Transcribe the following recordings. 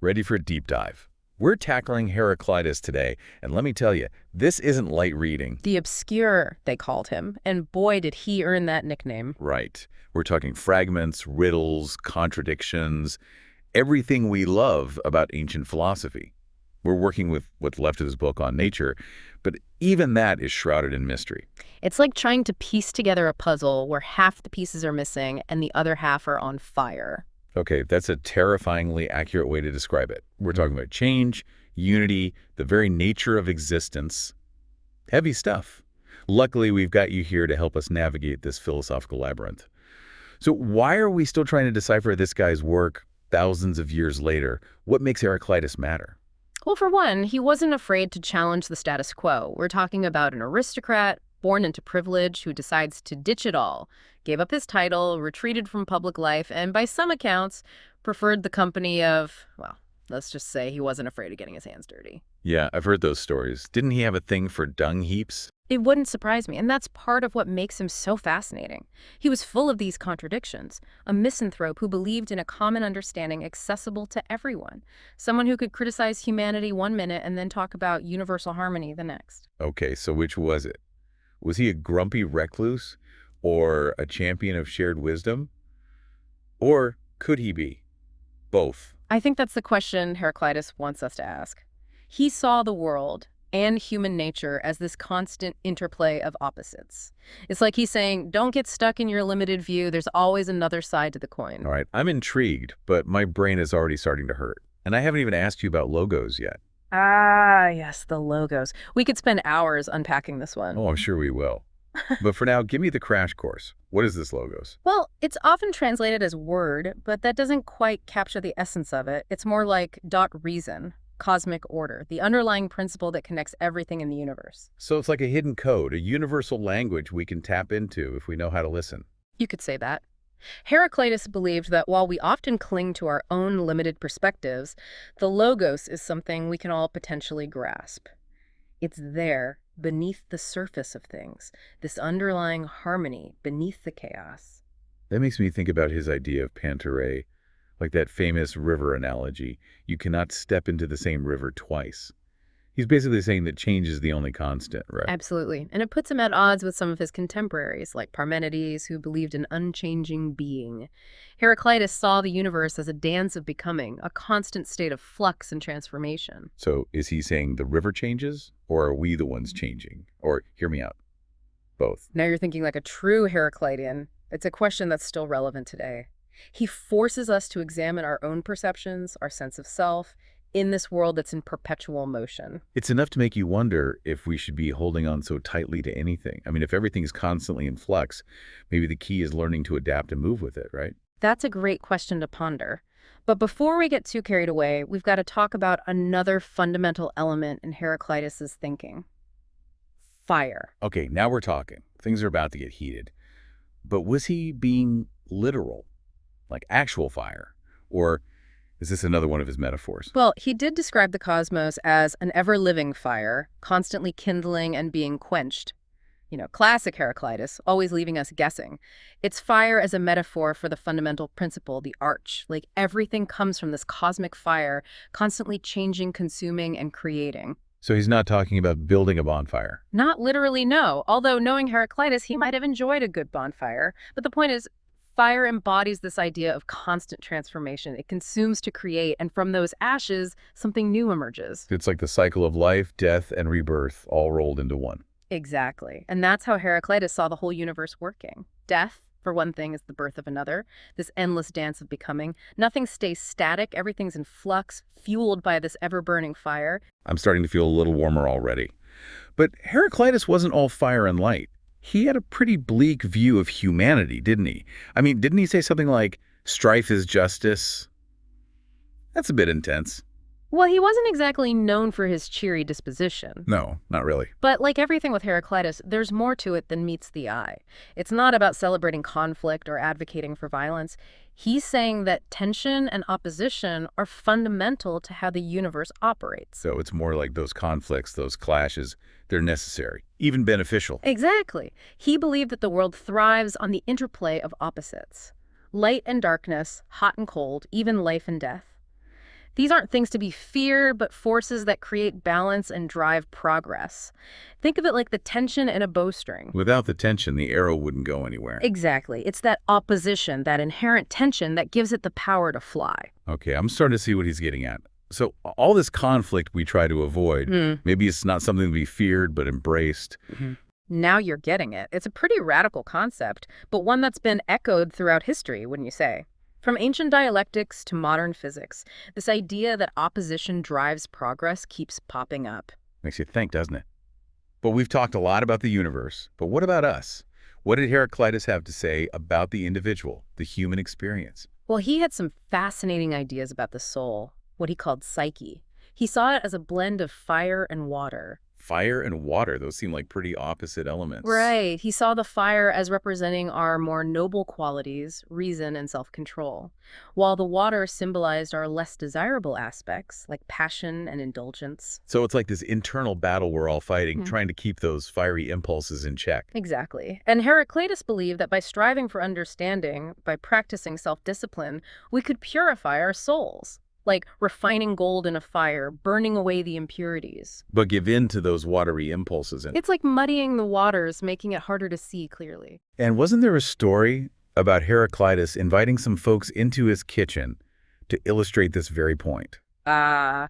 Ready for a deep dive? We're tackling Heraclitus today, and let me tell you, this isn't light reading. The obscure, they called him, and boy did he earn that nickname. Right. We're talking fragments, riddles, contradictions, everything we love about ancient philosophy. We're working with what's left of his book on nature, but even that is shrouded in mystery. It's like trying to piece together a puzzle where half the pieces are missing and the other half are on fire. Okay, that's a terrifyingly accurate way to describe it. We're talking about change, unity, the very nature of existence. Heavy stuff. Luckily, we've got you here to help us navigate this philosophical labyrinth. So why are we still trying to decipher this guy's work thousands of years later? What makes Heraclitus matter? Well, for one, he wasn't afraid to challenge the status quo. We're talking about an aristocrat born into privilege who decides to ditch it all, gave up his title, retreated from public life, and by some accounts, preferred the company of, well, let's just say he wasn't afraid of getting his hands dirty. Yeah, I've heard those stories. Didn't he have a thing for dung heaps? It wouldn't surprise me, and that's part of what makes him so fascinating. He was full of these contradictions, a misanthrope who believed in a common understanding accessible to everyone, someone who could criticize humanity one minute and then talk about universal harmony the next. Okay, so which was it? Was he a grumpy recluse or a champion of shared wisdom? Or could he be both? I think that's the question Heraclitus wants us to ask. He saw the world and human nature as this constant interplay of opposites. It's like he's saying, don't get stuck in your limited view. There's always another side to the coin. All right, I'm intrigued, but my brain is already starting to hurt. And I haven't even asked you about logos yet. Ah, yes, the logos. We could spend hours unpacking this one. Oh, I'm sure we will. But for now, give me the crash course. What is this logos? Well, it's often translated as word, but that doesn't quite capture the essence of it. It's more like reason, cosmic order, the underlying principle that connects everything in the universe. So it's like a hidden code, a universal language we can tap into if we know how to listen. You could say that. Heraclitus believed that while we often cling to our own limited perspectives, the logos is something we can all potentially grasp. It's there, beneath the surface of things, this underlying harmony beneath the chaos. That makes me think about his idea of Pantarei, like that famous river analogy. You cannot step into the same river twice. He's basically saying that change is the only constant, right? Absolutely. And it puts him at odds with some of his contemporaries, like Parmenides, who believed in unchanging being. Heraclitus saw the universe as a dance of becoming, a constant state of flux and transformation. So is he saying the river changes, or are we the ones changing? Or, hear me out, both. Now you're thinking like a true Heraclitean. It's a question that's still relevant today. He forces us to examine our own perceptions, our sense of self, in this world that's in perpetual motion. It's enough to make you wonder if we should be holding on so tightly to anything. I mean, if everything is constantly in flux, maybe the key is learning to adapt and move with it, right? That's a great question to ponder. But before we get too carried away, we've got to talk about another fundamental element in Heraclitus's thinking. Fire. Okay, now we're talking. Things are about to get heated. But was he being literal? Like actual fire? Or is this another one of his metaphors? Well, he did describe the cosmos as an ever-living fire, constantly kindling and being quenched. Classic Heraclitus, always leaving us guessing. It's fire as a metaphor for the fundamental principle, the arch. Like everything comes from this cosmic fire, constantly changing, consuming, and creating. So he's not talking about building a bonfire. Not literally, no. Although knowing Heraclitus, he might have enjoyed a good bonfire. But the point is, fire embodies this idea of constant transformation. It consumes to create, and from those ashes, something new emerges. It's like the cycle of life, death, and rebirth all rolled into one. Exactly. And that's how Heraclitus saw the whole universe working. Death, for one thing, is the birth of another, this endless dance of becoming. Nothing stays static. Everything's in flux, fueled by this ever-burning fire. I'm starting to feel a little warmer already. But Heraclitus wasn't all fire and light. He had a pretty bleak view of humanity, didn't he? I mean, didn't he say something like, strife is justice? That's a bit intense. Well, he wasn't exactly known for his cheery disposition. No, not really. But like everything with Heraclitus, there's more to it than meets the eye. It's not about celebrating conflict or advocating for violence. He's saying that tension and opposition are fundamental to how the universe operates. So it's more like those conflicts, those clashes, they're necessary, even beneficial. Exactly. He believed that the world thrives on the interplay of opposites. Light and darkness, hot and cold, even life and death. These aren't things to be feared, but forces that create balance and drive progress. Think of it like the tension in a bowstring. Without the tension, the arrow wouldn't go anywhere. Exactly. It's that opposition, that inherent tension that gives it the power to fly. Okay, I'm starting to see what he's getting at. So all this conflict we try to avoid, maybe it's not something to be feared, but embraced. Now you're getting it. It's a pretty radical concept, but one that's been echoed throughout history, wouldn't you say? From ancient dialectics to modern physics, this idea that opposition drives progress keeps popping up. Makes you think, doesn't it? But we've talked a lot about the universe. But what about us? What did Heraclitus have to say about the individual, the human experience? Well, he had some fascinating ideas about the soul, what he called psyche. He saw it as a blend of fire and water. Fire and water, those seem like pretty opposite elements. Right. He saw the fire as representing our more noble qualities, reason and self-control, while the water symbolized our less desirable aspects, like passion and indulgence. So it's like this internal battle we're all fighting, trying to keep those fiery impulses in check. Exactly. And Heraclitus believed that by striving for understanding, by practicing self-discipline, we could purify our souls, like refining gold in a fire, burning away the impurities. But give in to those watery impulses. It's like muddying the waters, making it harder to see clearly. And wasn't there a story about Heraclitus inviting some folks into his kitchen to illustrate this very point? You're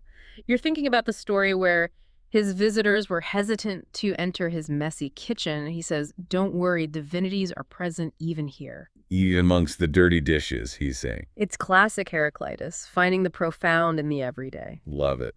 thinking about the story where his visitors were hesitant to enter his messy kitchen. He says, "Don't worry, divinities are present even here." Even amongst the dirty dishes, he's saying. It's classic Heraclitus, finding the profound in the everyday. Love it.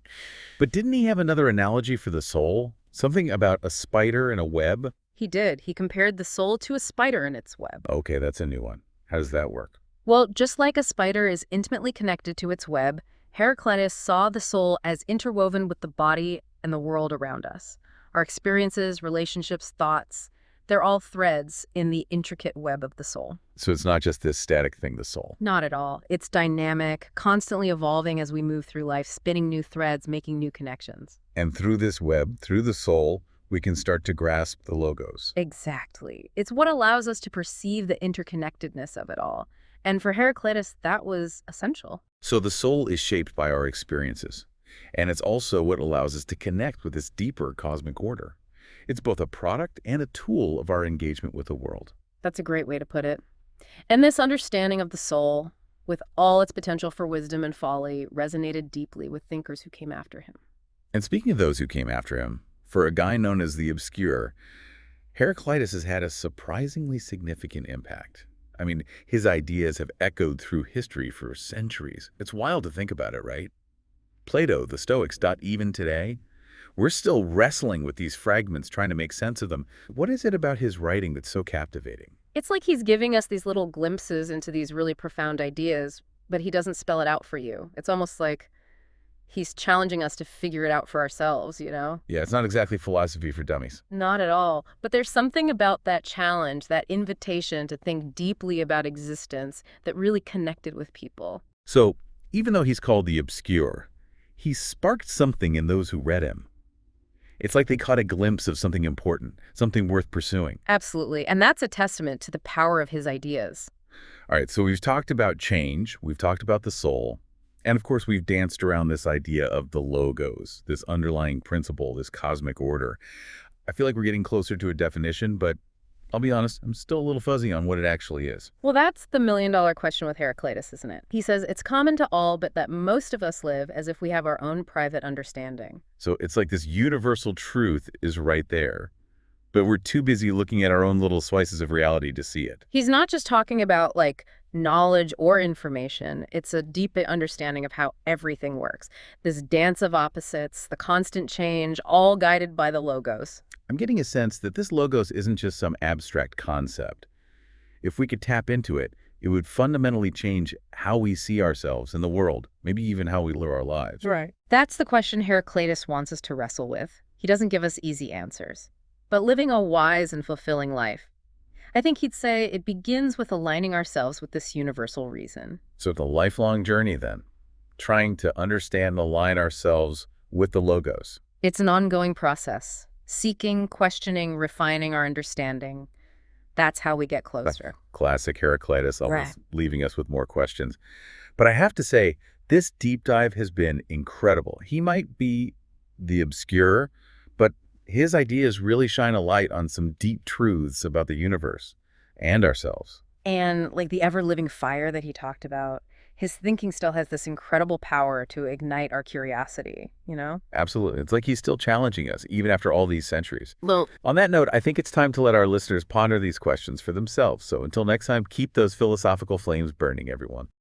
But didn't he have another analogy for the soul? Something about a spider in a web? He did. He compared the soul to a spider in its web. Okay, that's a new one. How does that work? Well, just like a spider is intimately connected to its web, Heraclitus saw the soul as interwoven with the body and the world around us. Our experiences, relationships, thoughts, they're all threads in the intricate web of the soul. So it's not just this static thing, the soul. Not at all. It's dynamic, constantly evolving as we move through life, spinning new threads, making new connections. And through this web, through the soul, we can start to grasp the logos. Exactly. It's what allows us to perceive the interconnectedness of it all. And for Heraclitus, that was essential. So the soul is shaped by our experiences. And it's also what allows us to connect with this deeper cosmic order. It's both a product and a tool of our engagement with the world. That's a great way to put it. And this understanding of the soul, with all its potential for wisdom and folly, resonated deeply with thinkers who came after him. And speaking of those who came after him, for a guy known as the Obscure, Heraclitus has had a surprisingly significant impact. I mean, his ideas have echoed through history for centuries. It's wild to think about it, right? Plato, the Stoics, even today, we're still wrestling with these fragments, trying to make sense of them. What is it about his writing that's so captivating? It's like he's giving us these little glimpses into these really profound ideas, but he doesn't spell it out for you. It's almost like he's challenging us to figure it out for ourselves, you know? Yeah, it's not exactly philosophy for dummies. Not at all. But there's something about that challenge, that invitation to think deeply about existence that really connected with people. So, even though he's called the Obscure, he sparked something in those who read him. It's like they caught a glimpse of something important, something worth pursuing. Absolutely. And that's a testament to the power of his ideas. All right, so we've talked about change, we've talked about the soul, and of course we've danced around this idea of the logos, this underlying principle, this cosmic order. I feel like we're getting closer to a definition, but I'll be honest, I'm still a little fuzzy on what it actually is. Well, that's the million-dollar question with Heraclitus, isn't it? He says it's common to all, but that most of us live as if we have our own private understanding. So it's like this universal truth is right there, but we're too busy looking at our own little slices of reality to see it. He's not just talking about, like, knowledge or information. It's a deep understanding of how everything works. This dance of opposites, the constant change, all guided by the logos. I'm getting a sense that this logos isn't just some abstract concept. If we could tap into it, it would fundamentally change how we see ourselves in the world, maybe even how we live our lives. Right. That's the question Heraclitus wants us to wrestle with. He doesn't give us easy answers. But living a wise and fulfilling life, I think he'd say it begins with aligning ourselves with this universal reason. So it's a lifelong journey then, trying to understand and align ourselves with the logos. It's an ongoing process. Seeking, questioning, refining our understanding. That's how we get closer. Classic Heraclitus, always leaving us with more questions. But I have to say, This deep dive has been incredible. He might be the obscure, but his ideas really shine a light on some deep truths about the universe and ourselves. And like the ever-living fire that he talked about, his thinking still has this incredible power to ignite our curiosity, you know? Absolutely. It's like he's still challenging us, even after all these centuries. Well, On that note, I think it's time to let our listeners ponder these questions for themselves. So until next time, keep those philosophical flames burning, everyone.